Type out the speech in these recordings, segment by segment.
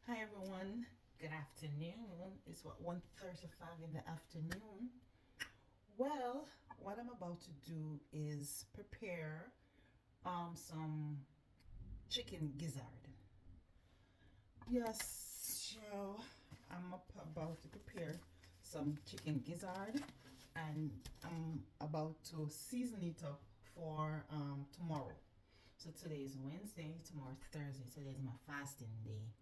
Hi everyone, good afternoon. It's what 1:35 in the afternoon. Well, what I'm about to do is prepare some chicken gizzard. Yes, so about to prepare some chicken gizzard and I'm about to season it up for tomorrow. So today is Wednesday, tomorrow is Thursday. Today is my fasting day.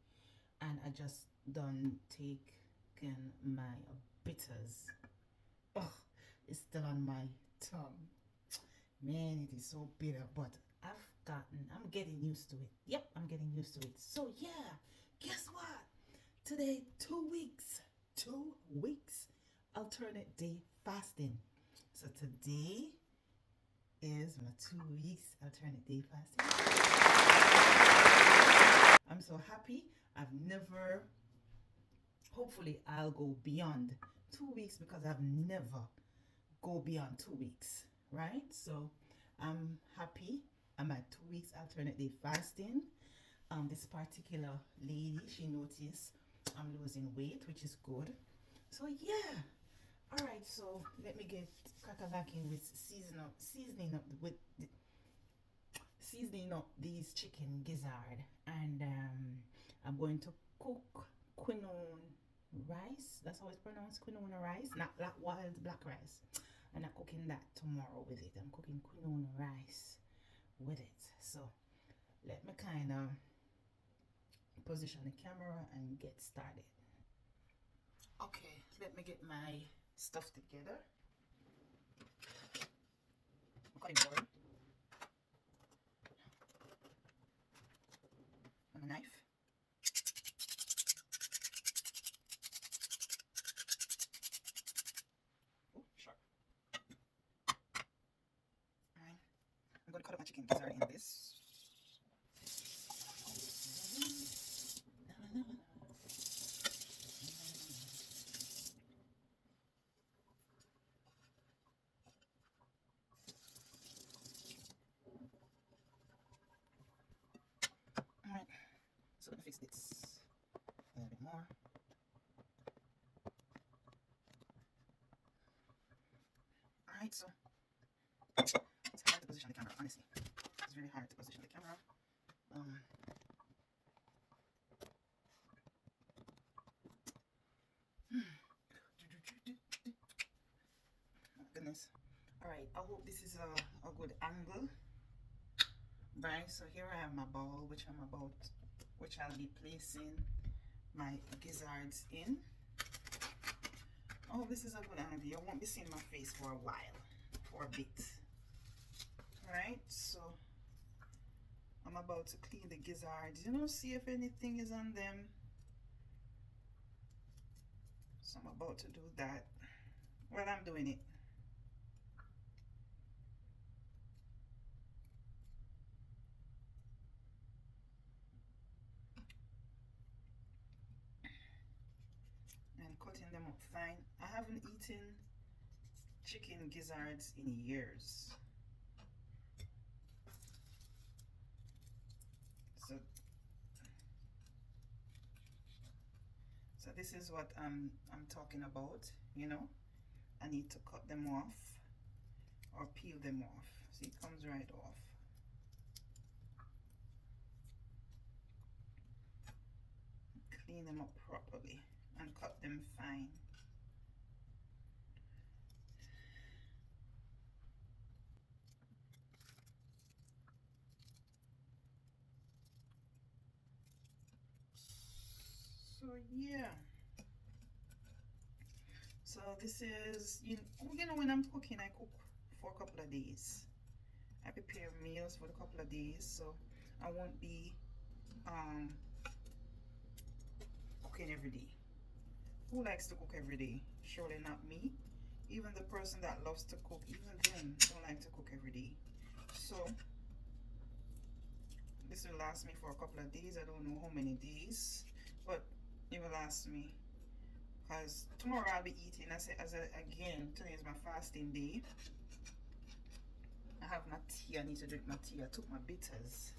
And I just done taken my bitters. Oh, it's still on my tongue. Man, it is so bitter, but I'm getting used to it. Yep, I'm getting used to it. So yeah, guess what? Today, 2 weeks, 2 weeks, alternate day fasting. So today is my 2 weeks alternate day fasting. I'm so happy. I've never, hopefully, I'll go beyond 2 weeks because I've never go beyond 2 weeks, right? So I'm happy. I'm at 2 weeks alternate day fasting. This particular lady, she noticed I'm losing weight, which is good. So yeah. All right. So let me get crackalacking with seasoning up these chicken gizzard, and I'm going to cook quinoa rice. That's how it's pronounced, quinoa rice, not black wild black rice. I'm not cooking that tomorrow with it. I'm cooking quinoa rice with it. So let me kind of position the camera and get started. Okay, let me get my stuff together. I'm cutting board and a knife. Oh, sharp. All right, I'm going to cut up my chicken gizzard in this. All right, so let me fix this a little bit more. All right, so it's hard to position the camera, honestly. It's really hard to position the camera. Um, oh goodness. All right, I hope this is a good angle. Right, so here I have my bowl, which I'll be placing my gizzards in. Oh, this is a good angle. You won't be seeing my face for a while, for a bit. All right, so I'm about to clean the gizzards, see if anything is on them. So I'm about to do that while I'm doing it. And cutting them up fine. I haven't eaten chicken gizzards in years. So, so this is what I'm talking about. I need to cut them off or peel them off. See, it comes right off. Clean them up properly and cut them fine. So yeah. So this is, when I'm cooking, I cook for a couple of days. I prepare meals for a couple of days, so I won't be cooking every day. Who likes to cook every day? Surely not me. Even the person that loves to cook, even them don't like to cook every day. So this will last me for a couple of days. I don't know how many days, but it will last me. Because tomorrow I'll be eating. Again, today is my fasting day. I have my tea. I need to drink my tea. I took my bitters.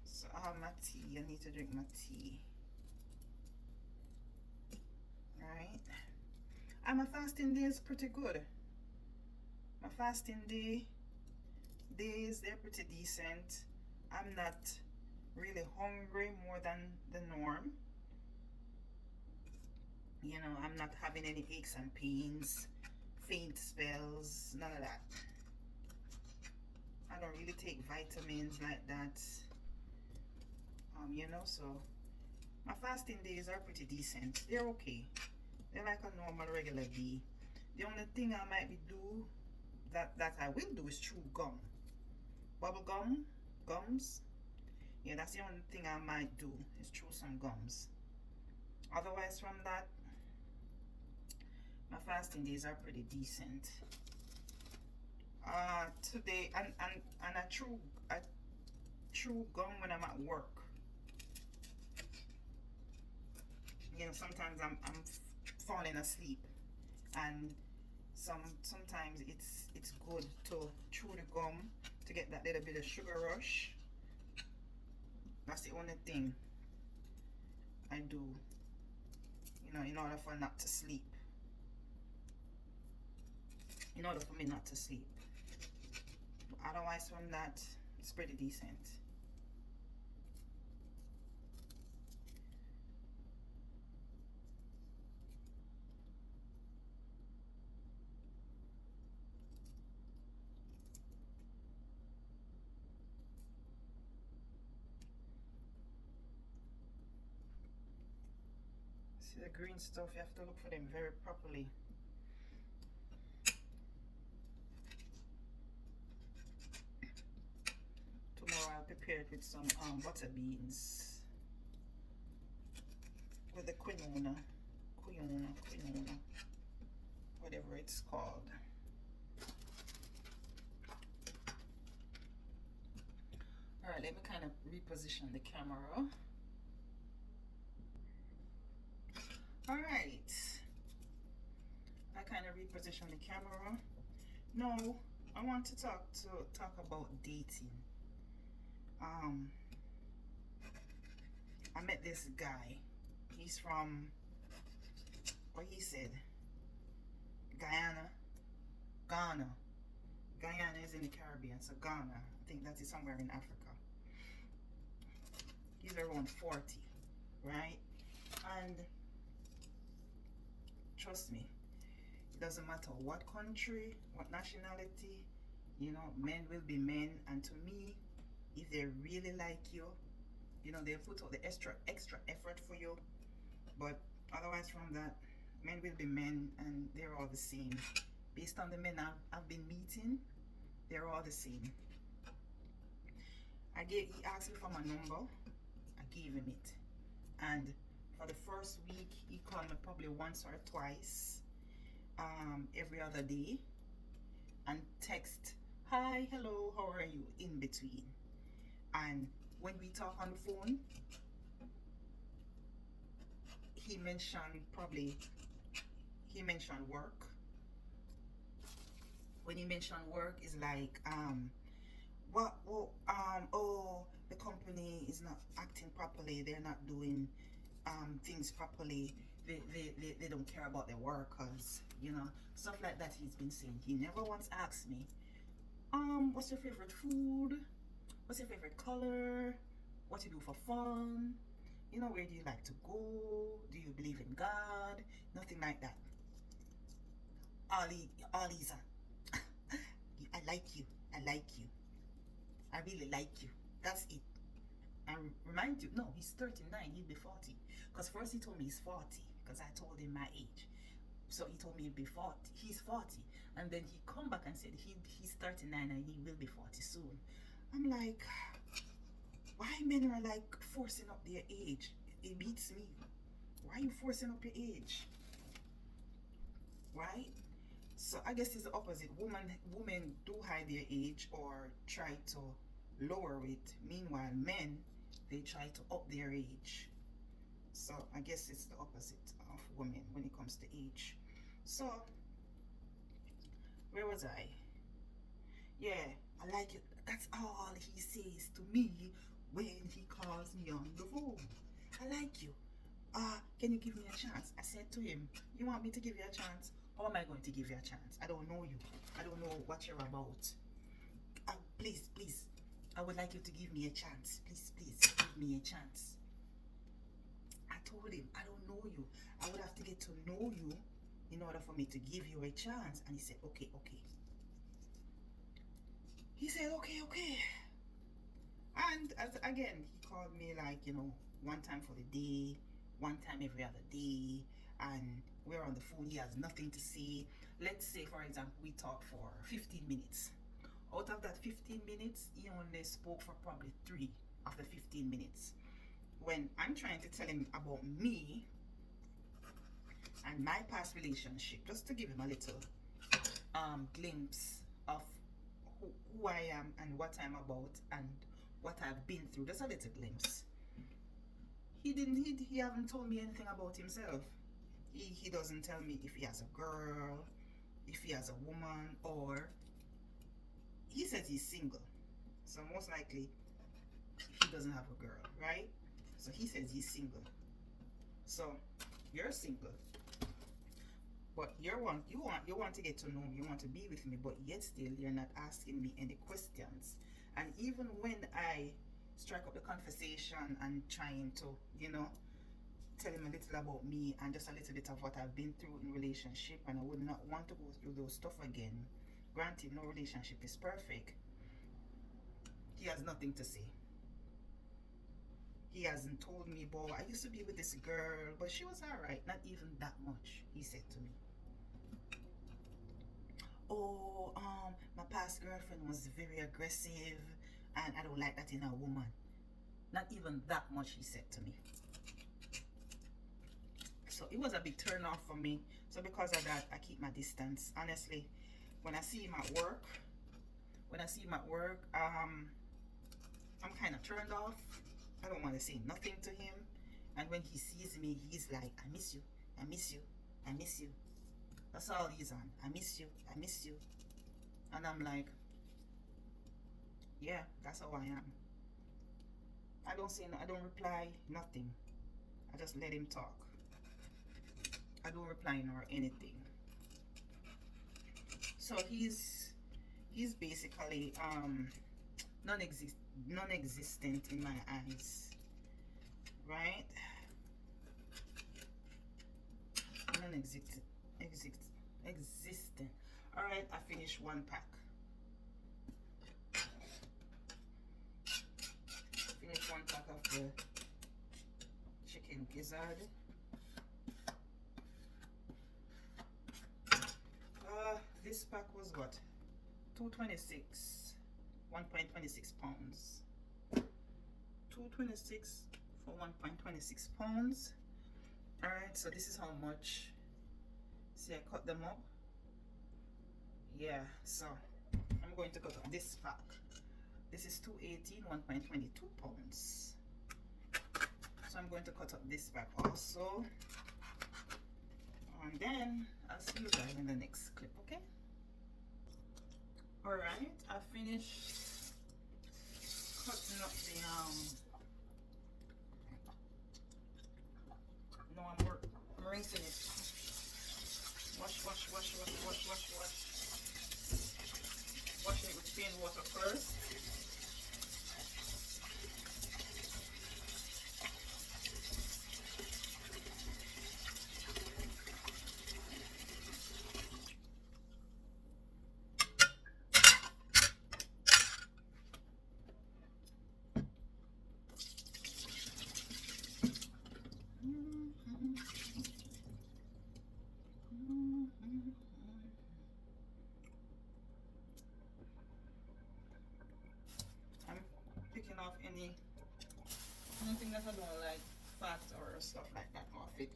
So I have my tea. I need to drink my tea. And my fasting day is pretty good. My fasting days, they're pretty decent. I'm not really hungry more than the norm. You know, I'm not having any aches and pains, faint spells, none of that. I don't really take vitamins like that. You know, so my fasting days are pretty decent. They're okay. They're like a normal regular day. The only thing I might be do that I will do is chew gum. Bubble gums. Yeah, that's the only thing I might do is chew some gums. Otherwise from that, my fasting days are pretty decent. Today and I chew gum when I'm at work. You know, sometimes I'm falling asleep, and sometimes it's good to chew the gum to get that little bit of sugar rush. That's the only thing I do, you know, in order for not to sleep. In order for me not to sleep. But otherwise from that, it's pretty decent. See the green stuff, you have to look for them very properly. Tomorrow I'll prepare it with some butter beans. With the quinoa, whatever it's called. Alright, let me kind of reposition the camera. Alright, I kind of reposition the camera. Now, I want to talk about dating. I met this guy. He's from, what he said, Ghana. Guyana is in the Caribbean, so Ghana. I think that is somewhere in Africa. He's around 40, right? And trust me, it doesn't matter what country, what nationality, you know, men will be men. And to me, if they really like you, you know, they'll put out the extra effort for you. But otherwise from that, men will be men, and they're all the same. Based on the men I've been meeting, they're all the same. He asked me for my number. I gave him it. And for the first week, he called me probably once or twice, every other day, and text, hi, hello, how are you, in between. And when we talk on the phone, he mentioned work. When he mentioned work, is like, oh, the company is not acting properly, they're not doing things properly, they don't care about their workers, you know, stuff like that he's been saying. He never once asked me, what's your favorite food? What's your favorite color? What you do for fun? You know, where do you like to go? Do you believe in God? Nothing like that. All he's I like you. I really like you. That's it. And remind you, no, he's 39, he'll be 40. Because first he told me he's 40, because I told him my age. So he told me he'll be 40. He's 40. And then he come back and said he's 39 and he will be 40 soon. I'm like, why men are like forcing up their age? It beats me. Why are you forcing up your age? Right? So I guess it's the opposite. Women do hide their age or try to lower it. Meanwhile, men, they try to up their age. So I guess it's the opposite of women when it comes to age. So where was I? Yeah, I like it. That's all he says to me when he calls me on the phone. I like you. Can you give me a chance? I said to him, you want me to give you a chance? How am I going to give you a chance? I don't know you. I don't know what you're about. Please, please, I would like you to give me a chance. Please, please, give me a chance. I told him, I don't know you. I would have to get to know you in order for me to give you a chance. And he said, okay, okay. He said, okay, okay. And again, he called me like, you know, one time for the day, one time every other day. And we're on the phone. He has nothing to say. Let's say, for example, we talked for 15 minutes. Out of that 15 minutes, he only spoke for probably 3 of the 15 minutes. When I'm trying to tell him about me and my past relationship, just to give him a little glimpse of who I am and what I'm about and what I've been through, just a little glimpse. He haven't told me anything about himself. He doesn't tell me if he has a girl, if he has a woman, or he says he's single. So most likely he doesn't have a girl, right? So he says he's single. So you're single, but you want to get to know me, you want to be with me, but yet still you're not asking me any questions. And even when I strike up the conversation and trying to, you know, tell him a little about me and just a little bit of what I've been through in relationship, and I would not want to go through those stuff again. Granted, no relationship is perfect. He has nothing to say. He hasn't told me, boy, I used to be with this girl, but she was alright. Not even that much, he said to me. Oh, my past girlfriend was very aggressive, and I don't like that in a woman. Not even that much, he said to me. So it was a big turn off for me. So because of that, I keep my distance. Honestly, when I see him at work, I'm kind of turned off. I don't want to say nothing to him. And when he sees me, he's like, I miss you, I miss you, I miss you. That's all he's on. I miss you, I miss you. And I'm like, yeah, that's how I am. I don't say no, I don't reply, nothing. I just let him talk. I don't reply nor anything. So he's basically non-existent in my eyes, right? Non-existent, existent. All right, I finished one pack. Finished one pack of the chicken gizzard. This pack was what? 226, 1.26 pounds. 226 for 1.26 pounds. Alright, so this is how much. See, I cut them up. Yeah, so I'm going to cut up this pack. This is 218, 1.22 pounds. So I'm going to cut up this pack also. And then I'll see you guys in the next clip, okay? Alright, I finished cutting up the no, I'm rinsing it. Wash. Washing it with plain water first. Off anything that I don't like, fat or stuff like that off it.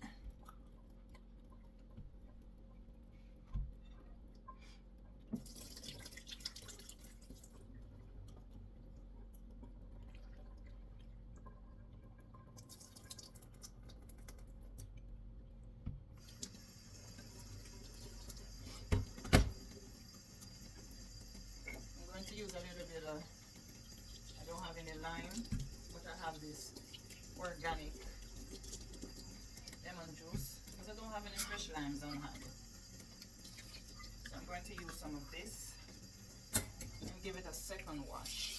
I'm going to use a little bit of, I don't have any lime, but I have this organic lemon juice because I don't have any fresh limes on hand. I'm going to use some of this and give it a second wash.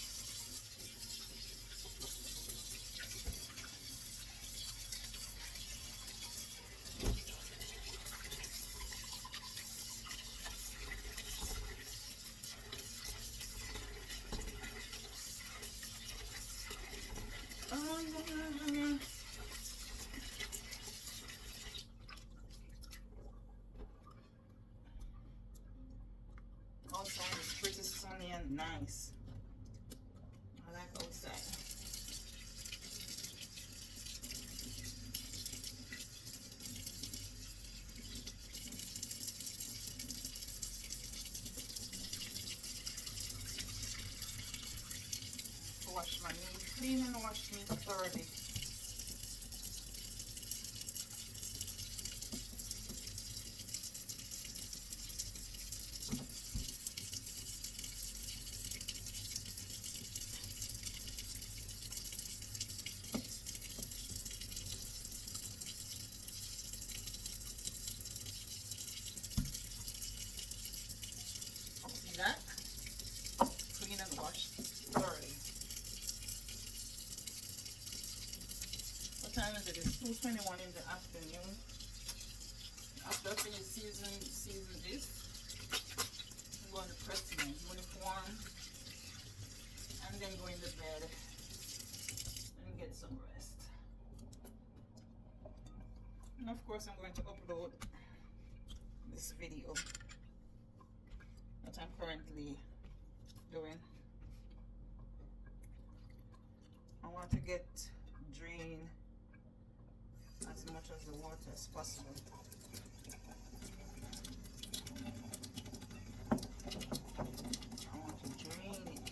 Outside is pretty sunny and nice. I like outside. Wash my meat clean and wash meat thoroughly. See that? Clean and wash thoroughly. What time is it? It's 2:21 in the afternoon. After I finish season this, I'm going to press my uniform and then go in the bed and get some rest. And of course I'm going to upload this video that I'm currently doing. I want to drain as much of the water as possible. I want to drain it.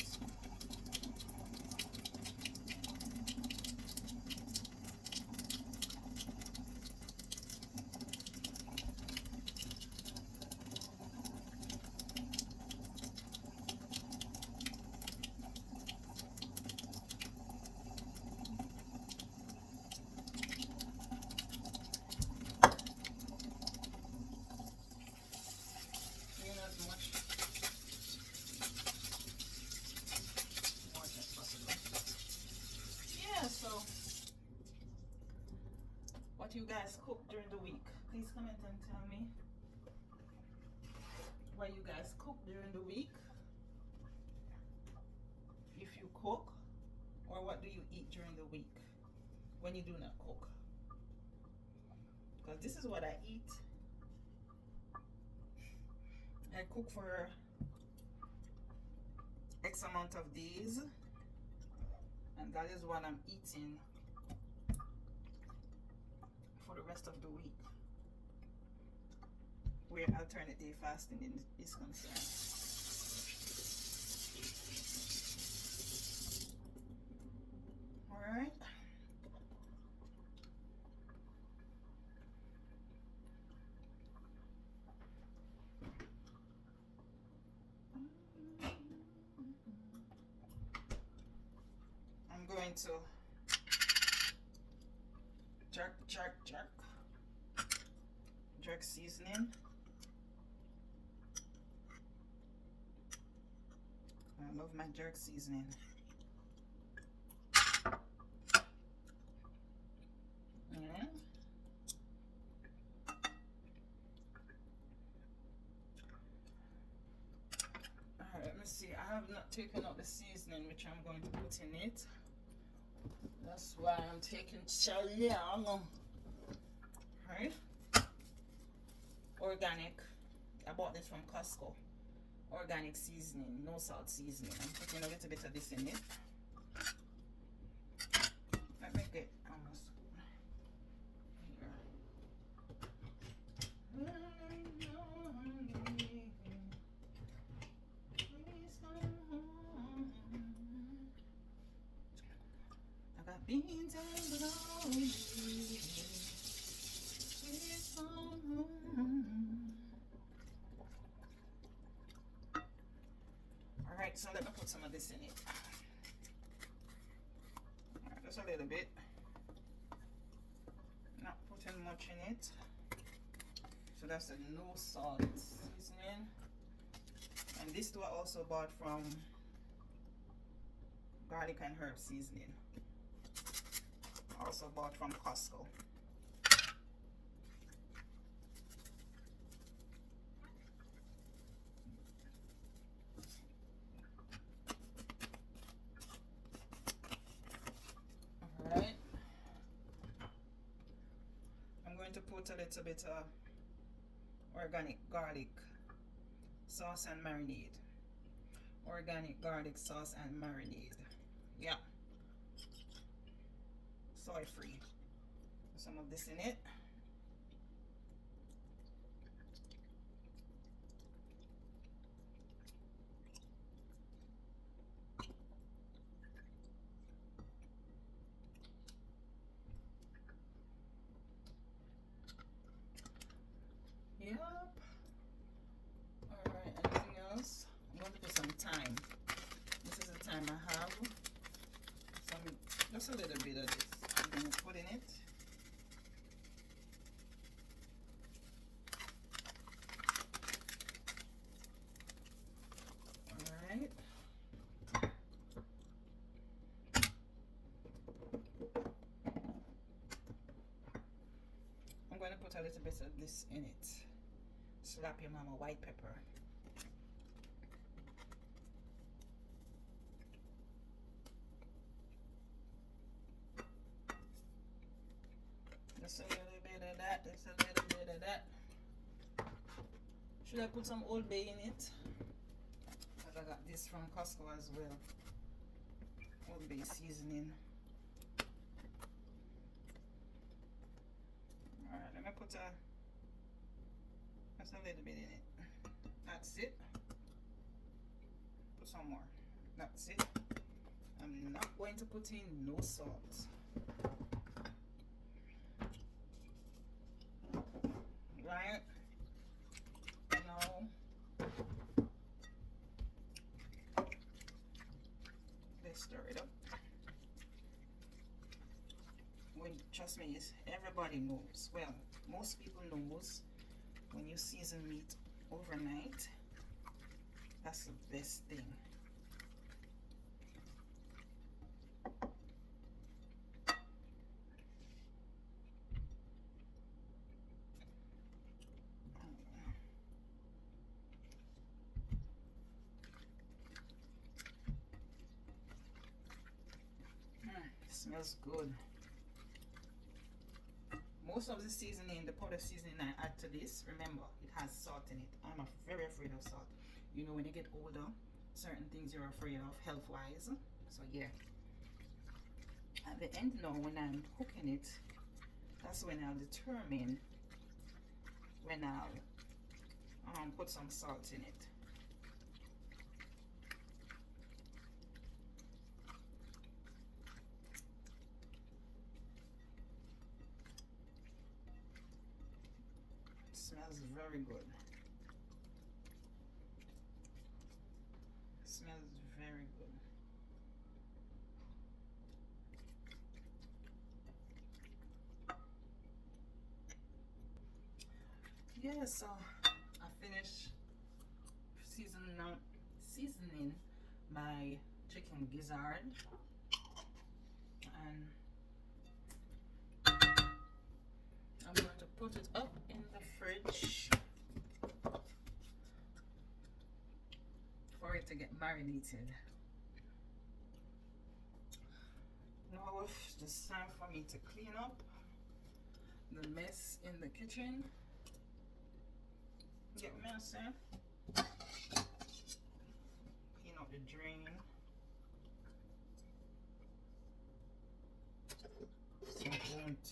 So, what you guys cook during the week? Please comment and tell me what you guys cook during the week. If you cook, or what do you eat during the week when you do not cook? Because this is what I eat. I cook for X amount of days. And that is what I'm eating for the rest of the week, where alternate day fasting is concerned. Alright. I'm going to jerk seasoning. I love my jerk seasoning. Yeah. Alright, let me see. I have not taken out the seasoning which I'm going to put in it. That's why I'm taking so long. Right? Organic. I bought this from Costco. Organic seasoning, no salt seasoning. I'm putting a little bit of this in it. Let me get almost I got beans and bologna. Alright, so let me put some of this in it. Alright, just a little bit. Not putting much in it. So that's a no salt seasoning. And this two I also bought from Garlic and Herb Seasoning. Also bought from Costco. Alright. I'm going to put a little bit of organic garlic sauce and marinade. Organic garlic sauce and marinade. Yeah. Soy free. Some of this in it. Yep. Alright, anything else? I'm going to put some thyme. This is the thyme I have. Some, just a little bit of this. I'm going to put in it. Alright. I'm going to put a little bit of this in it. Slap your mama white pepper. Just a little bit of that, just a little bit of that. Should I put some Old Bay in it? Because I got this from Costco as well. Old Bay seasoning. Alright, let me put just a little bit in it. That's it. Put some more. That's it. I'm not going to put in no salt. Right? Now, let's stir it up. Trust me, everybody knows. Well, most people knows when you season meat overnight, that's the best thing. Smells good. Most of the seasoning, the powder seasoning I add to this, remember, it has salt in it. I'm very afraid of salt. You know, when you get older, certain things you're afraid of health-wise. So yeah. At the end now, when I'm cooking it, that's when I'll determine when I'll put some salt in it. Smells very good. Smells very good. Yeah, so I finished seasoning my chicken gizzard, and I'm going to put it up in the fridge for it to get marinated. Now it's time for me to clean up the mess in the kitchen. Get messy. Clean up the drain. So it won't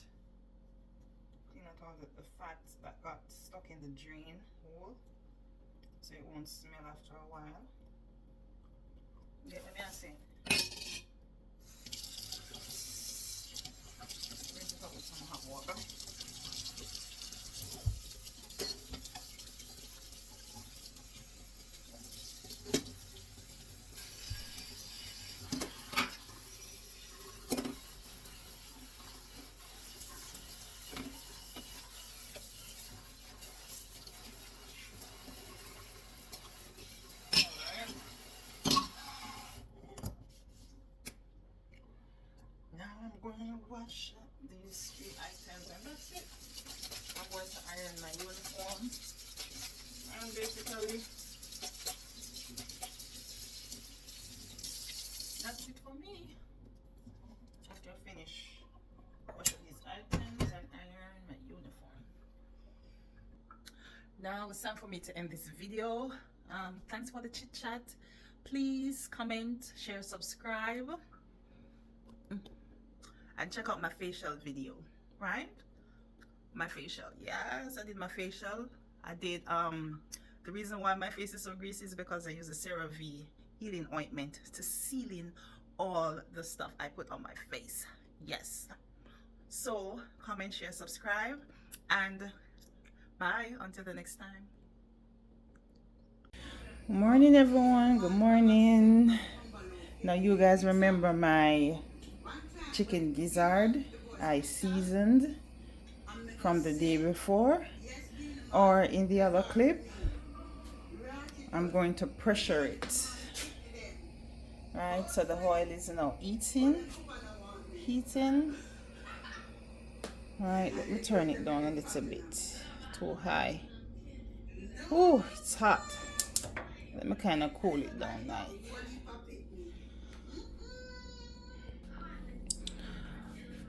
clean out all the fat that got stuck in the drain hole, so it won't smell after a while. Get messy. Rinse it out with some hot water. wash these few items and that's it. I'm going to iron my uniform and basically that's it for me. After I finish washing these items and iron my uniform. Now it's time for me to end this video. Thanks for the chit chat. Please comment, share, subscribe, and check out my facial video. Right? My facial. Yes, I did my facial. I did the reason why my face is so greasy is because I use a CeraVe healing ointment to seal in all the stuff I put on my face. Yes. So comment, share, subscribe, and bye until the next time. Good morning, everyone. Good morning. Now you guys remember my chicken gizzard I seasoned from the day before, or in the other clip I'm going to pressure it. Right, so the oil is now heating. Right, let me turn it down a little bit. Too high. Oh, it's hot. Let me kind of cool it down now.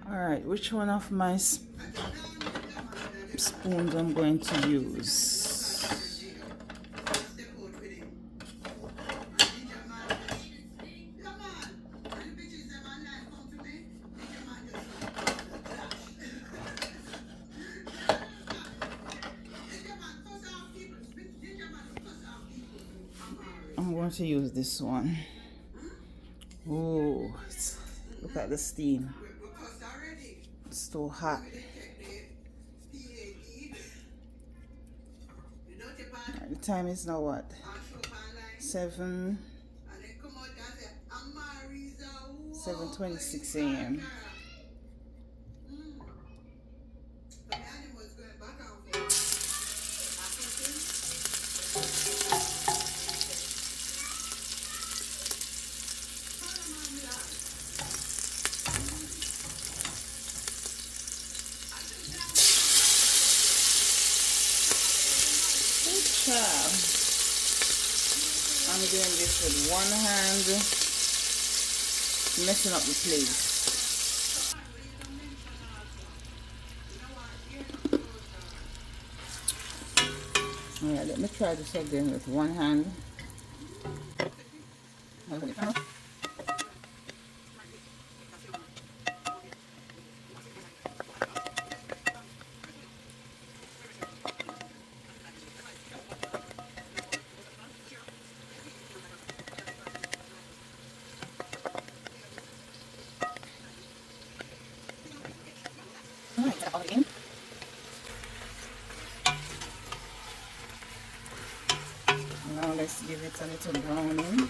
Alright, which one of my spoons I'm going to use? I'm going to use this one. Oh, look at the steam. It's too hot. The time is now what? 7:26 a.m. I'm doing this with one hand, messing up the plate. Alright, let me try this again with one hand. Now let's give it a little browning.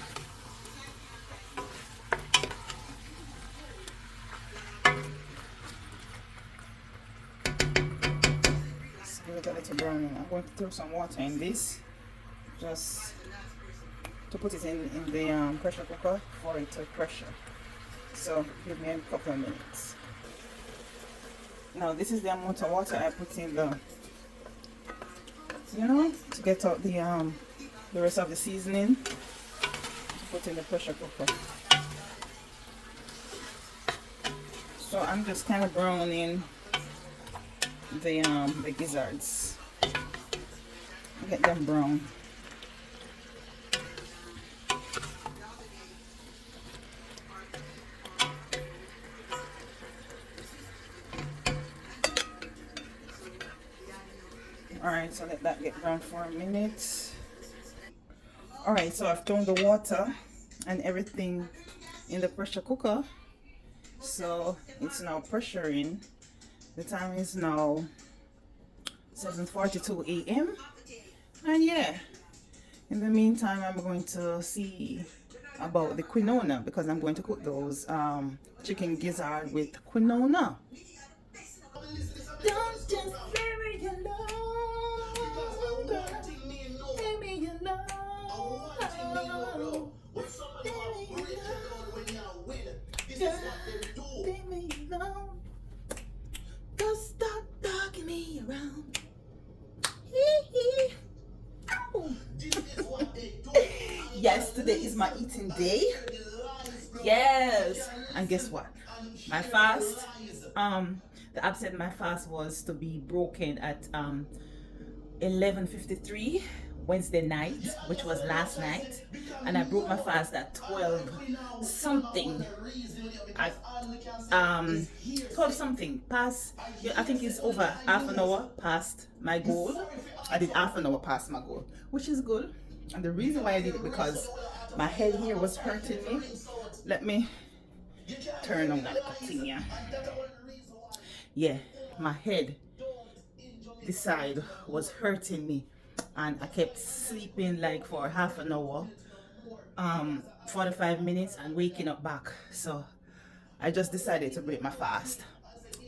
Let's give it a little browning. I'm going to throw some water in this, just to put it in the pressure cooker for it to pressure. So give me a couple of minutes. Now this is the amount of water I put in the, to get out the rest of the seasoning to put in the pressure cooker. So I'm just kind of browning the gizzards. Get them brown. Alright, so let that get brown for a minute. Alright, so I've thrown the water and everything in the pressure cooker. So it's now pressuring. The time is now 7:42 a.m. And yeah, in the meantime, I'm going to see about the quinoa because I'm going to cook those chicken gizzard with quinoa. Don't just leave me alone, girl. Leave me alone. Leave me alone. around. Hee. Ow. Yes, today is my eating day. Yes, and guess what? My fast, the app said my fast was to be broken at 11:53 Wednesday night, which was last night, and I broke my fast at 12 something. At 12 something past, yeah, I think it's over half an hour past my goal. I did half an hour past my goal, which is good. And the reason why I did it because my head here was hurting me. Let me turn on that thing, yeah. Yeah, my head, this side was hurting me, and I kept sleeping like for half an hour, 45 minutes, and waking up back. So I just decided to break my fast.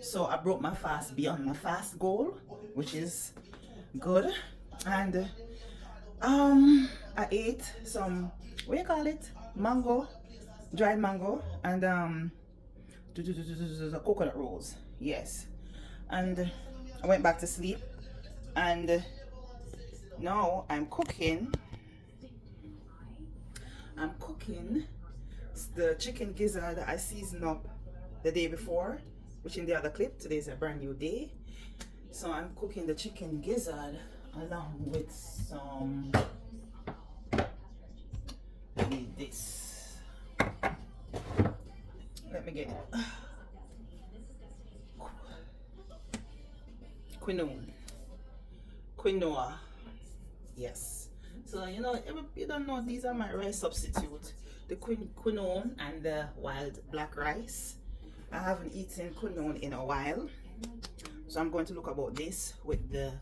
So I broke my fast beyond my fast goal, which is good. And I ate some, what do you call it, mango, dried mango, and coconut rolls. Yes. And I went back to sleep, and now I'm cooking the chicken gizzard that I seasoned up the day before, which in the other clip. Today is a brand new day, so I'm cooking the chicken gizzard along with some, this, let me get it, quinoa. Yes. So you don't know, these are my rice substitute, the quinoa and the wild black rice. I haven't eaten quinoa in a while, so I'm going to look about this with the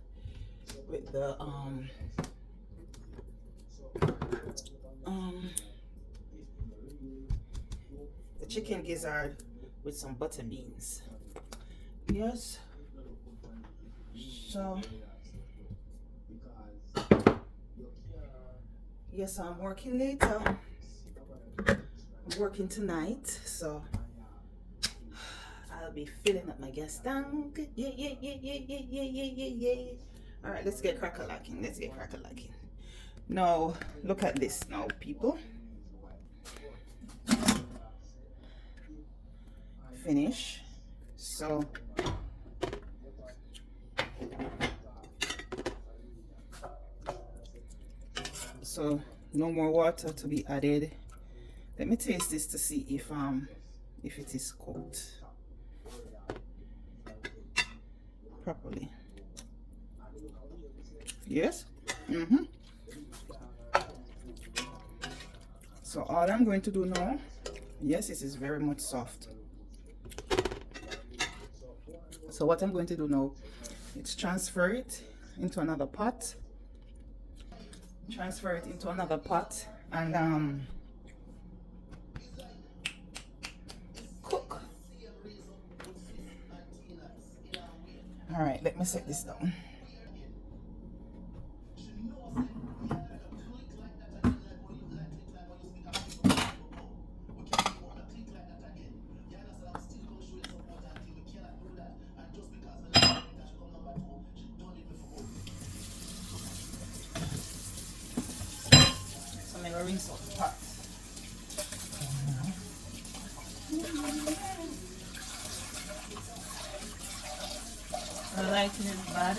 chicken gizzard with some butter beans. Yes. So yes, I'm working later. I'm working tonight, so I'll be filling up my gas tank. Yeah. All right, let's get crack-a-lacking. Now, look at this now, people. Finish. So no more water to be added. Let me taste this to see if it is cooked properly. Yes. So all I'm going to do now, yes, it is very much soft. So what I'm going to do now is transfer it into another pot. And cook. All right, let me set this down. So I'm gonna rinse out the pot. The lighting is bad.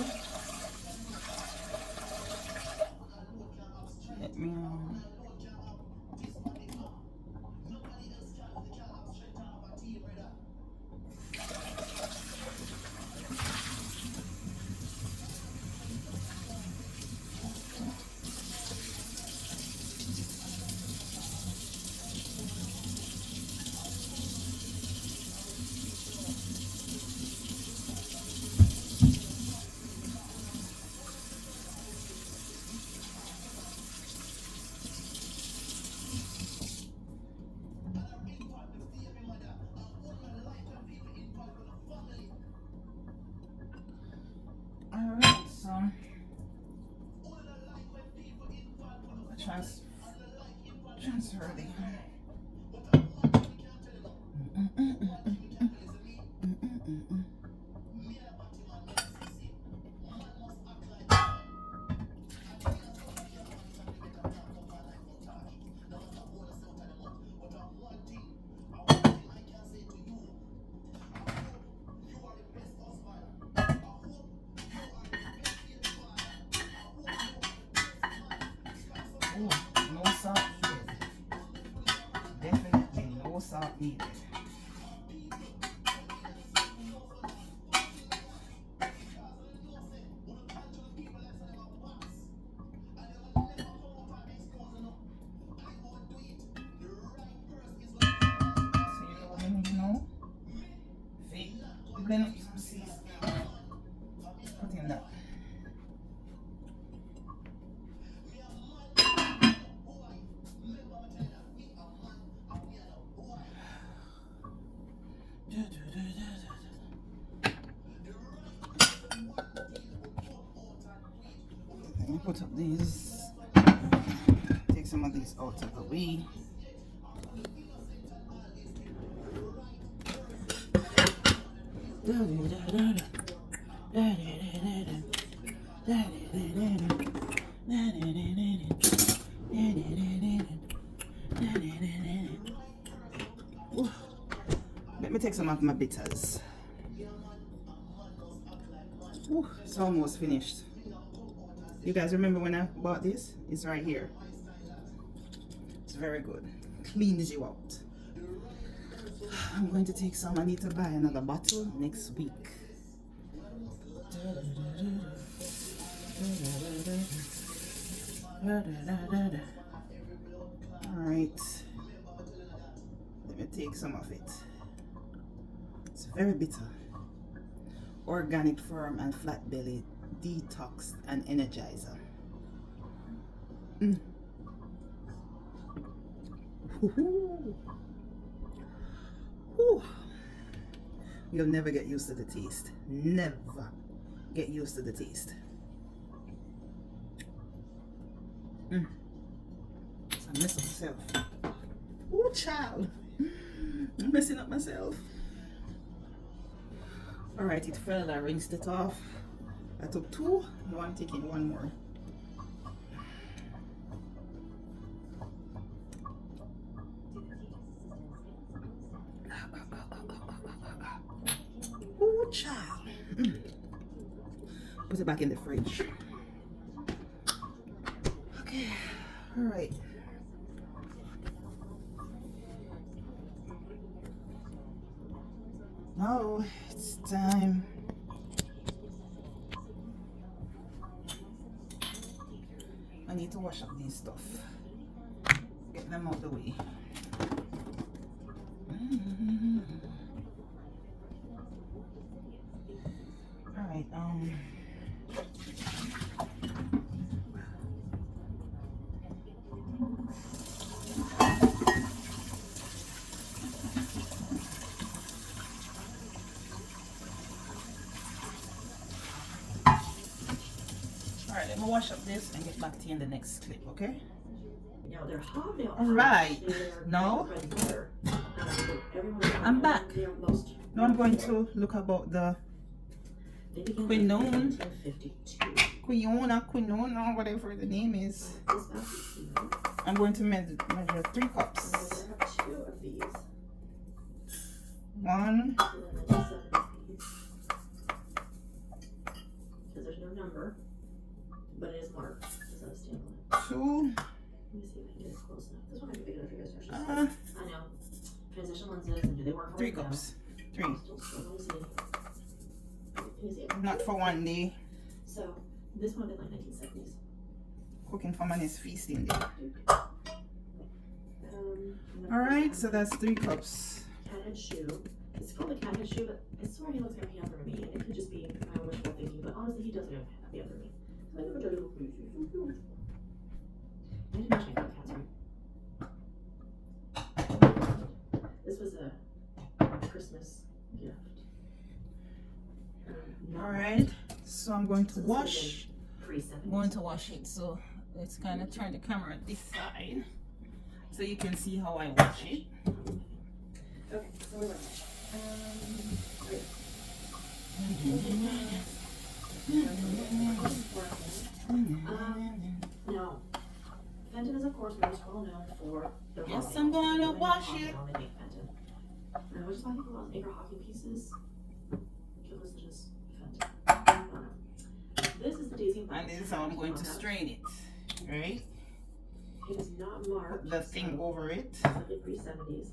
Let me transfer the not needed. So you know what I need now? Blend up some seeds. Put in that. Let me put up these. Take some of these out of the way. Let me take some of my bitters. Ooh, it's almost finished. You guys remember when I bought this? It's right here. It's very good. Cleans you out. I'm going to take some. I need to buy another bottle next week. Alright. Let me take some of it. It's very bitter. Organic, firm, and flat belly. Detox and energizer. You'll never get used to the taste. Never get used to the taste. I mess up myself. Oh, child. I'm messing up myself. Alright, it fell. I rinsed it off. I took two. Now I'm taking one more. Oh, child. Put it back in the fridge. Okay. Alright. Now it's time. I need to wash up these stuff. Get them out of the way. Alright, Alright, let me wash up this and get back to you in the next clip, okay? Now they're hobnail. Alright, now I'm back. Now I'm going to look about the quinone, quinone, whatever the name is. I'm going to measure 3 cups. There are 2 of these. 1. Because there's no number, but it is marked. Does that stand on it? 2. Let me see if I can get it close enough. This one might be big enough for you guys to actually see. I know. Transition lenses, and do they work for 3 right now? cups. 3. Can you see it? Not for one day. So, this one did like 1970s. Cooking for man is feasting day. And then Alright, so that's 3 cups. Cathead shoe. It's called a cathead shoe, but I swear he looks happy for me. And it could just be my own wishful thinking, but honestly, he does look happy for me. So I never tried to look crazy. I didn't mention about cats, right? This was a Christmas gift. Alright, so I'm going to wash. Pre-70s. I'm going to wash it, so let's kind of turn the camera this side so you can see how I wash it. Okay, so we're now, Fenton is of course most well known for the Yes, raw I'm meat. going to Women wash often it. only make Fenton. Which is why people love acre hockey pieces. Because it's just Fenton. This is the Daisy And this is how I'm going to strain it, right? It is not marked. Put the thing over it. It's like the pre-70s.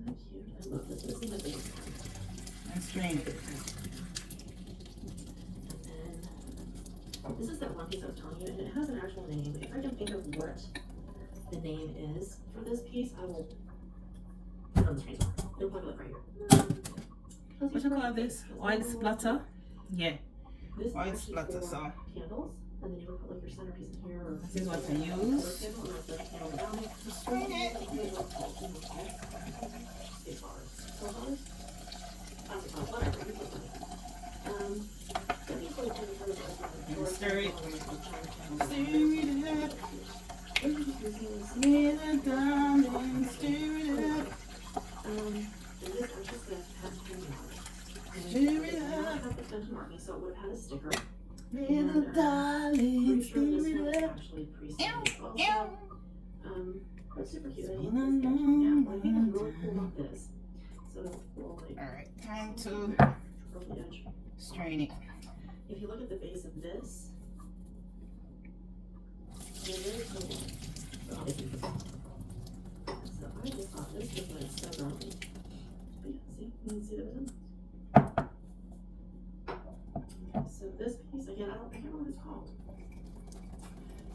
that cute? I love this. This is my favorite one. And strain it. And then this is that one piece I was telling you, and it has an actual name. If I can think of what the name is for this piece, I will put it on the screen. It'll probably look right here. What you call this? Oil splatter? Yeah. This is Oil actually splatter, for so candles, and then you would put like your centerpiece in here. Or this is what I use. Strain it. Stir it. Stir it up. Stir it darling. Stir it up. Stir it up. So it would have had a sticker. Little darling, Pretty sure this stir one it up. actually pre-sealed Ew, as well. ew. That's super cute. I So hate long, this sketch. Yeah, well, I think long I'm really cool about this. So we'll like Alright, time to curl the edge. strain it. If you look at the base of this, they're very cool. So I just thought this was like so girly. But yeah, see, you can see the resemblance. So this piece, again, I can't remember what it's called.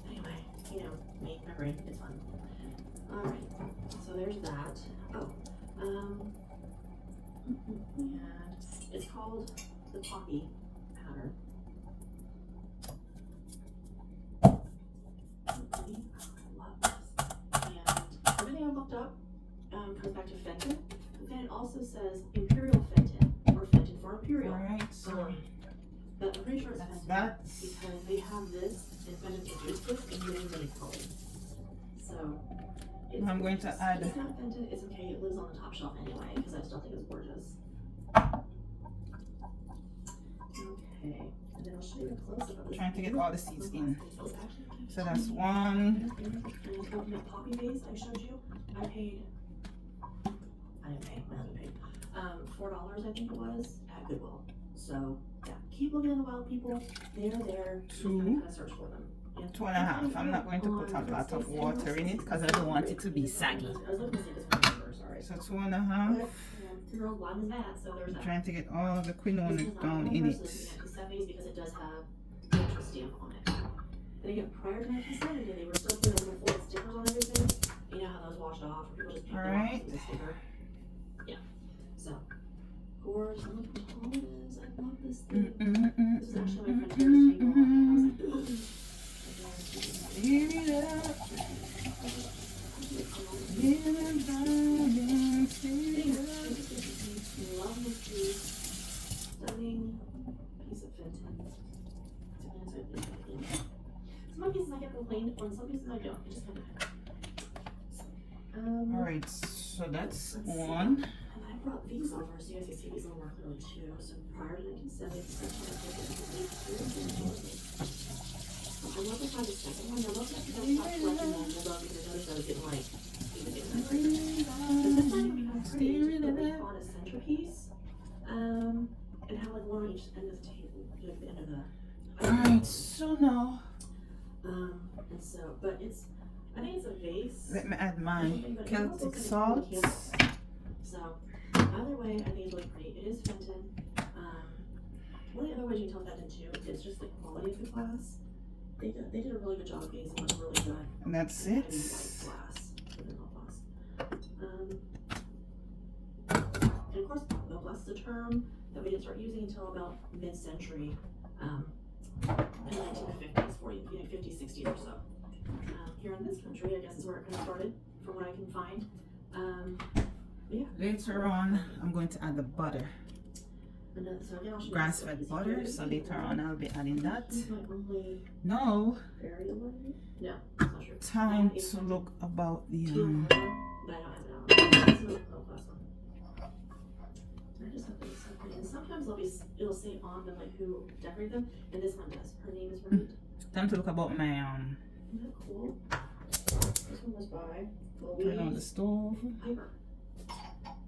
Anyway, you know, me, my brain, it's fun. Alright, so there's that. Oh, and it's called the poppy pattern. I love this. And everything I've looked up comes back to Fenton. But then it also says Imperial Fenton, or Fenton for Imperial. Alright, so But I'm pretty sure it's that's Fenton that. because they have this and Fenton produced this and they made it color. So it's, I'm going to add. It's not Fenton, it's okay. It lives on the top shelf anyway because I still think it's gorgeous. Okay, and then I'll show you a close up of this. Trying to get all the seeds in. It's actually So that's one. and that poppy vase I showed you, I didn't pay, my husband paid, $4 I think it was, at Goodwill. So, yeah, keep looking at the wild people, they're there, Two. you kind of search for them. And 2.5. I'm not going to put a lot of water in it because I don't want it to be saggy. I was looking to see this one first, sorry. So 2.5. But, girl, blind is that, so there's that. Trying to get all the quinoa This is not down one in versus it. 1970s because it does have the actual stamp on it. And again, prior to 1970, they were still putting over foil stickers on everything. You know how those wash off, or people just paint them off Alright. with a sticker. Yeah. So, gorgeous. Look how tall it is. I love this thing. This is actually my friend's favorite table. And I was like, ooh. Stir it up. Little darling, stir it up. Love this piece. Stunning piece of Fenton. Some pieces I get complained on, some pieces I don't. It just kind of Alright, so that's let's see. one. And I brought these over so you guys can see these little more clearly too. So prior to 1970, I love to find the second one. I love that because I stopped collecting them. Hold on, because I noticed I was getting like, even getting that right. But this one becomes pretty. Just put like on a centerpiece. And have like one on each end of the table, like the end of the. Alright, so now And so, but it's, I think it's a vase. let me add my But it's Celtic also salt. kind of so, either way, I think it's really pretty. It is Fenton. One of the other ways you can tell Fenton too, it's just the quality of the glass. They did a really good job of getting someone really good And that's heavy it. white glass. Within all glass. And of course, milk glass is a term that we didn't start using until about mid-century, in the 1950s, 50s, 60s or so. Here in this country, I guess is where it kind of started, from what I can find. Yeah. Later on, I'm going to add the butter. So again, I'll show you Grass-fed this butter. here. So later on, I'll be adding that. This is my only Now, fairy light. No, it's not true. time to look about the But I don't have it out. This is my little glass one. I just have to do something. And sometimes it'll say on them like who decorated them, and this one does. Her name is right. time to look about my Isn't that cool? This one was by turn on the Louise stove. Piper.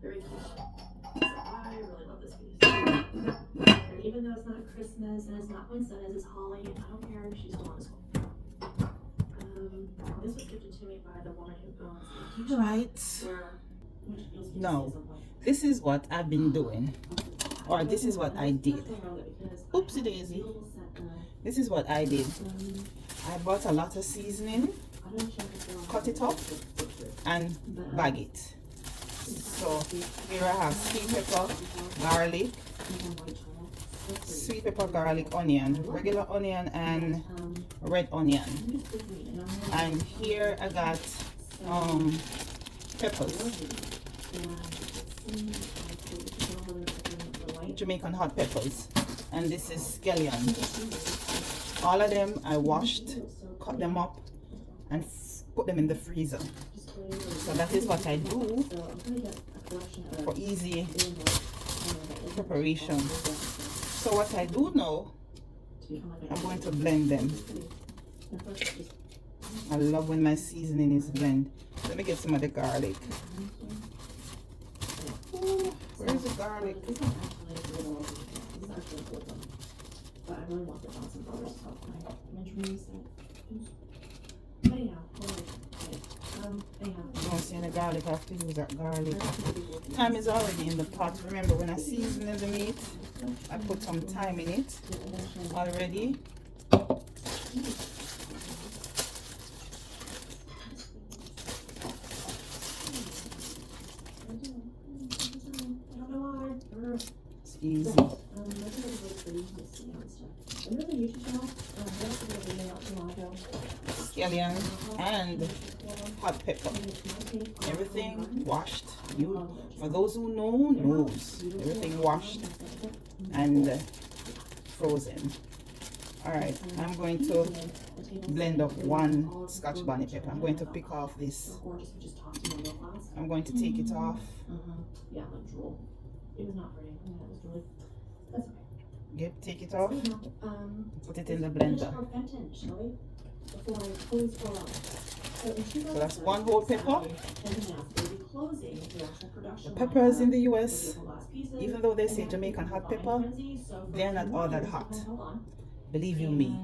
Very cute. So I really love this piece. And even though it's not Christmas and it's not poinsettias, it's holly, I don't care. She's still on this one. This was gifted to me by the woman who owns the teacher. Right. Where No, this is what I've been doing, or this is what I did. Oopsie daisy. This is what I did. I bought a lot of seasoning, cut it up, and bag it. So here I have sweet pepper, garlic, onion, regular onion, and red onion. And here I got peppers, Jamaican hot peppers, and this is scallion. All of them I washed, cut them up, and put them in the freezer. So that is what I do for easy preparation. So what I do now, I'm going to blend them. I love when my seasoning is blended. Let me get some of the garlic. Ooh, where's the garlic? I don't see any garlic. I have to use that garlic. Thyme is already in the pot. Remember, when I season the meat, I put some thyme in it already. It's easy. Scallion and hot pepper. Everything washed. For those who know, knows. Everything washed and frozen. Alright, I'm going to blend up one Scotch bonnet pepper. I'm going to pick off this. I'm going to take it off. Yeah, like drool. It was not pretty. Yeah, it was really. That's okay. Take it off. Put it in the blender. So that's one whole pepper. The peppers in the US, even though they say Jamaican hot pepper, they're not all that hot. Believe you me.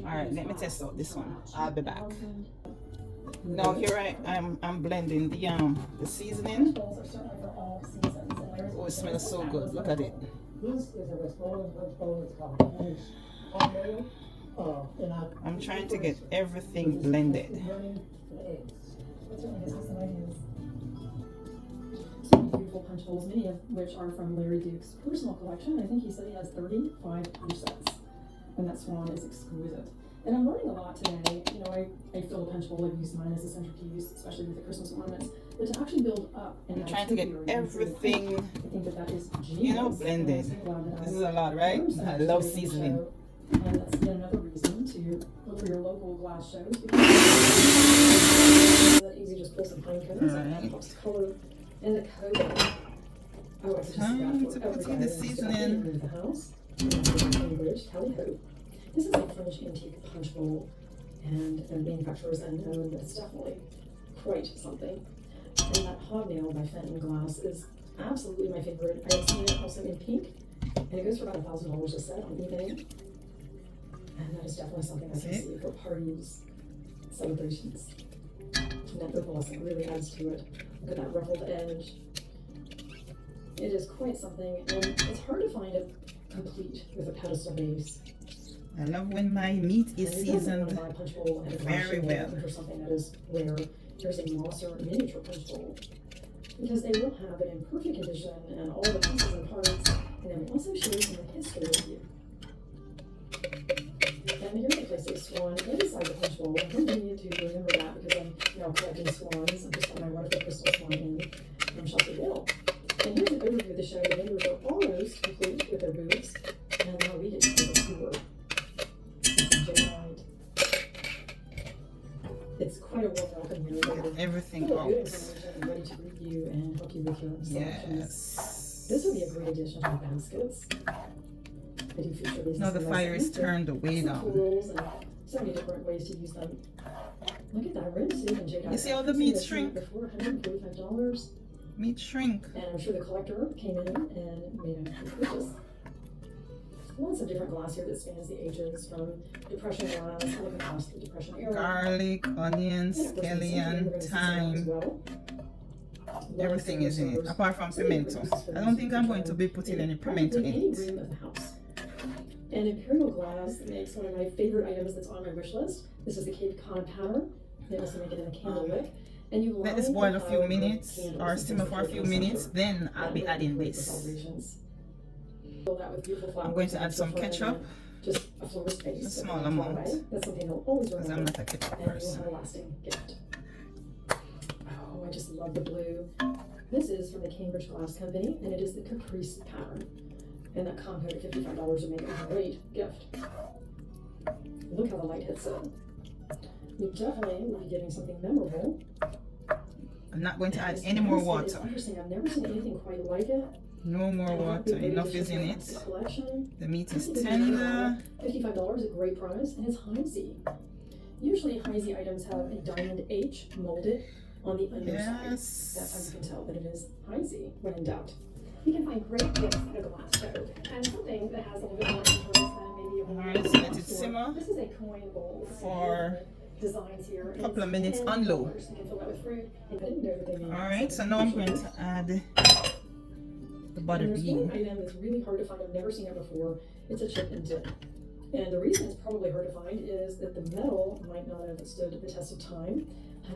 Alright, let me test out this one. I'll be back. Now here I'm blending the seasoning. Oh, it smells so good. Look at it. I'm trying to get everything blended. Some beautiful punch bowls, many of which are from Larry Duke's personal collection. I think he said he has 35 punch sets, and that swan is exquisite. And I'm learning a lot today. You know, I fill a punch bowl. I've used mine as a centerpiece, especially with the Christmas ornaments. But to actually build up and I'm trying to get everything, I think that is genius. you know, blended. This is a lot, right? I love seasoning. And that's yet another reason to look for your local glass shows. It's that easy, just pull some pine cones and helps color in the coating. Oh, it's just Time to put in the seasoning. The house. Cambridge, Tally-ho. This is a French antique punch bowl, and manufacturers unknown, but it's definitely quite something. And that hobnail by Fenton Glass is absolutely my favorite. I have seen it also in pink, and it goes for about $1,000 a set on eBay. And that is definitely something I can see for parties, celebrations. And that opalescent really adds to it. Look at that ruffled edge. It is quite something, and it's hard to find it complete with a pedestal base. I love when my meat is seasoned very well. For something that is rare, here's a Mosser miniature punch bowl, because they will have it in perfect condition and all the pieces and parts, and then also shows you the history of you. And here's a place a swan inside the punch bowl. I'm going to need to remember that because I'm now collecting swans. I'm just got my wonderful crystal swan in from Shelter Bill. And here's an overview of the show. The neighbors are almost complete with their booths, and now we get to do the tour. It's quite a warm welcome here. Everything out. out. Ready to greet you and help you with your selections. Yes. This would be a great addition to the baskets. I do feature these. Now the fire is turned way down. And so many different ways to use them. Look at that rim suit and Jade. You see how the meat shrink? Before $145. Meat shrink. And I'm sure the collector came in and made a purchase. Lots of different glass here that spans the ages from Depression glass, looking past the Depression era. Garlic, onions, scallion, thyme. Well. Everything is in it, apart from pimento. I don't think I'm going to be putting any pimento in any it. room of the house. And Imperial Glass makes one of my favorite items that's on my wish list. This is the Cape Cod pattern. They also make it in a candle wick. And you Let this boil a few minutes or simmer for a few minutes, then I'll be adding this. I'm going to add some ketchup, just a florist space, a small amount, that's something I'll always because remember. I'm not a ketchup And you'll person. have a lasting gift. Oh, I just love the blue. This is from the Cambridge Glass Company, and it is the Caprice pattern. And that compound at $55 would make a great gift. Look how the light hits it. You definitely will be getting something memorable. I'm not going to add any more It's water. interesting. I've never seen anything quite like it. No more water. Enough is in it. The meat is tender. $55, a great price, and it's Heisey. Usually Heisey items have a diamond H molded on the underside. That's how you can tell that it is Heisey when in doubt. You can find great gifts in a glass tote, and something that has a little bit more interest than maybe a Alright, so let it simmer This is a coin bowl for designs here. a couple of minutes on low. You can fill that with fruit. I didn't know that they made Alright, so now I'm going to add the butter There's bean. one item that's really hard to find. I've never seen it before. It's a chip and dip. And the reason it's probably hard to find is that the metal might not have stood the test of time.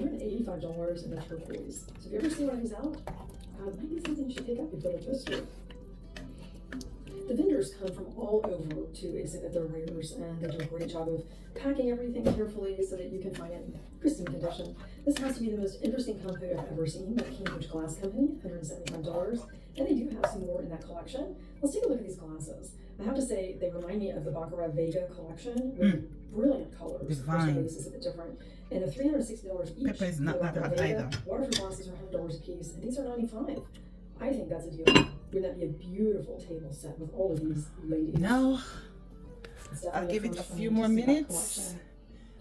$185 in a turquoise. So if you ever see one of these out, might be something you should pick up if you go to a store. The vendors come from all over to exhibit their wares, and they do a great job of packing everything carefully so that you can find it in pristine condition. This has to be the most interesting compote I've ever seen by Cambridge Glass Company, $175. And they do have some more in that collection. Let's take a look at these glasses. I have to say, they remind me of the Baccarat Vega collection with brilliant colors. Divine. The base is a bit different. And they're $360 each. Pepper is not The that Baccarat hot Vega either. waterproof glasses are $100 a piece, and these are $95. I think that's a deal. Wouldn't that be a beautiful table set with all of these ladies? Now, It's I'll definitely give it a first few one more to see that minutes. collection.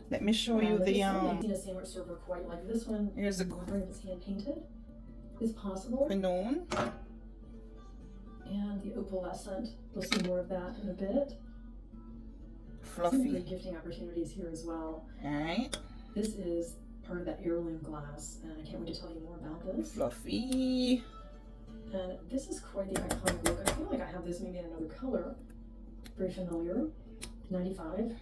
Let me show you I've the never seen a sandwich server quite like this one. here's a I'm wondering if it's hand painted. Is possible. quinone. And the opalescent. We'll see more of that in a bit. Some Fluffy. great gifting opportunities here as well. Alright. This is part of that heirloom glass, and I can't wait to tell you more about this. Fluffy. And this is quite the iconic look. I feel like I have this maybe in another color. Very familiar. 95.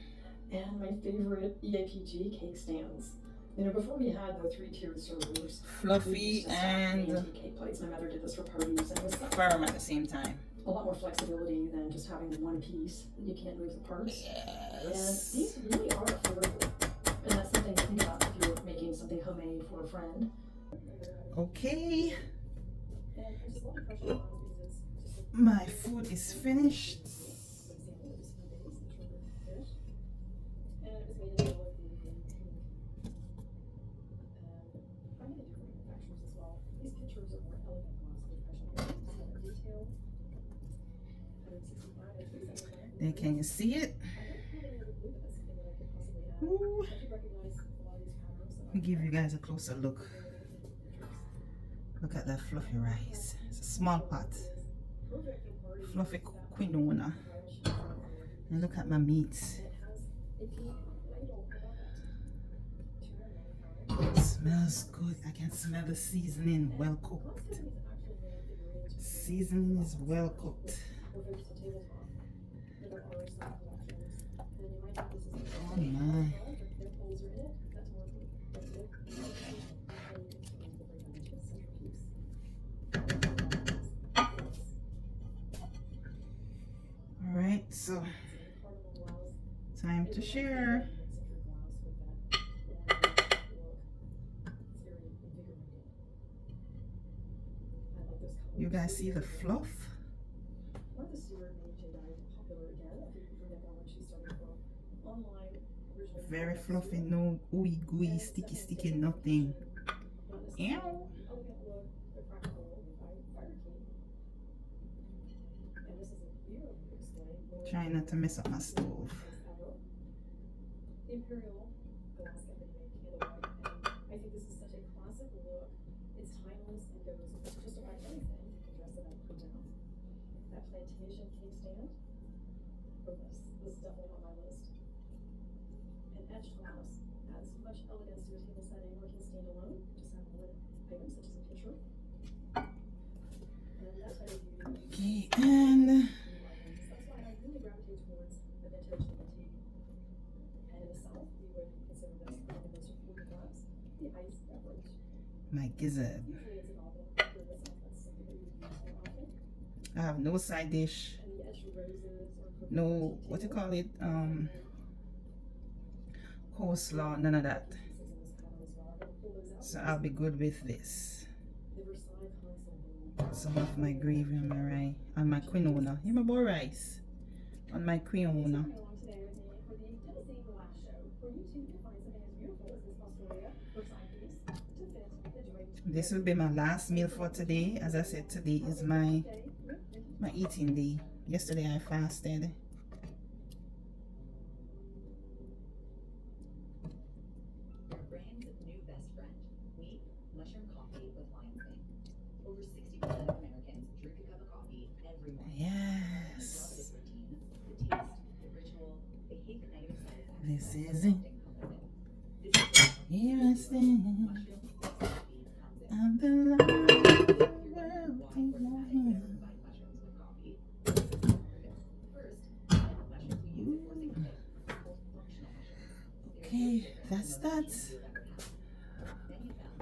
And my favorite EAPG cake stands. You know, before we had the 3-tiered servers, we Fluffy used to have and antique cake plates. My mother did this for parties, and it was firm at the same time. a lot more flexibility than just having one piece that you can't move the parts. And Yes. these really are affordable. And that's something to think about if you're making something homemade for a friend. Okay. And I just love the pressure on because it's just My food is finished. There, can you see it? Ooh. Let me give you guys a closer look. Look at that fluffy rice. It's a small pot. Fluffy quinoa. And look at my meat. It smells good. I can smell the seasoning well cooked. Seasoning is well cooked. Oh my. Alright, so time to share. You guys see the fluff? Very fluffy, no ooey gooey, sticky, nothing. Ew. Trying not to mess up my stove. Imperial Glass Company made candlewick, and I think this is such a classic look. It's timeless and goes with just about anything. You can dress it up or down. That plantation cake stand. This is definitely on my list. And etched glass adds much elegance to a table setting or can stand alone. Just have one item such as a pitcher. Okay, and That's why I really gravitate towards the vintage and the tea. And in the South, we would consider this one of the most important drugs, the iced beverage. my gizzard. Usually it's a novel. Here in the South, that's something that we would use more often. I have no side dish, And the extra roses or no, what you call it, coleslaw, none of that. So I'll be good with this. Some of my gravy on my rice, on my quinoa. You remember rice? On my quinoa. This will be my last meal for today. As I said, today is my eating day. Yesterday I fasted. Our brand's new best friend, wheat mushroom coffee with lion's mane. Over 60% of Americans drink a cup of coffee every morning. Yes. The taste, the ritual, they hate the negative side effects. This is it. Here I stand. I'm the light of the world in my hand. Okay, that's that.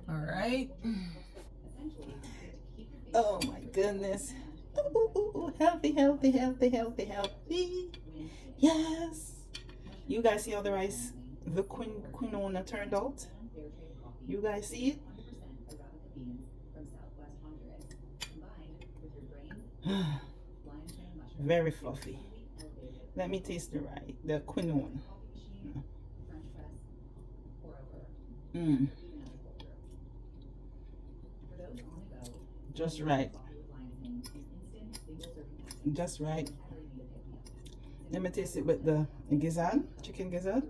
All right. Oh my goodness. Ooh, healthy, healthy, healthy, healthy, healthy. Yes. You guys see how the rice, the quinoa turned out? You guys see it? Very fluffy. Let me taste the quinoa. Just right. Just right. Let me taste it with the gizzard, chicken gizzard.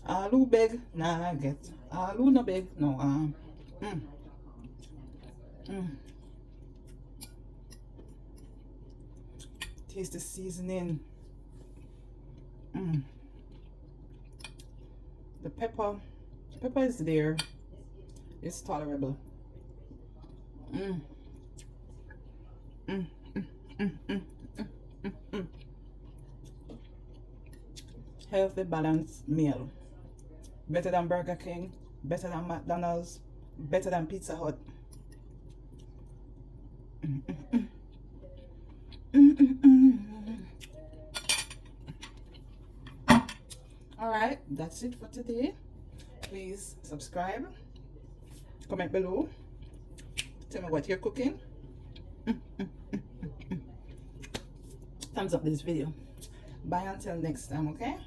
Aloo big, nah I get. Aloo no big, no Taste the seasoning. The pepper is there. It's tolerable. Healthy, balanced meal. Better than Burger King, better than McDonald's, better than Pizza Hut. Alright, that's it for today. Please subscribe, comment below, tell me what you're cooking. Thumbs up this video. Bye until next time, okay?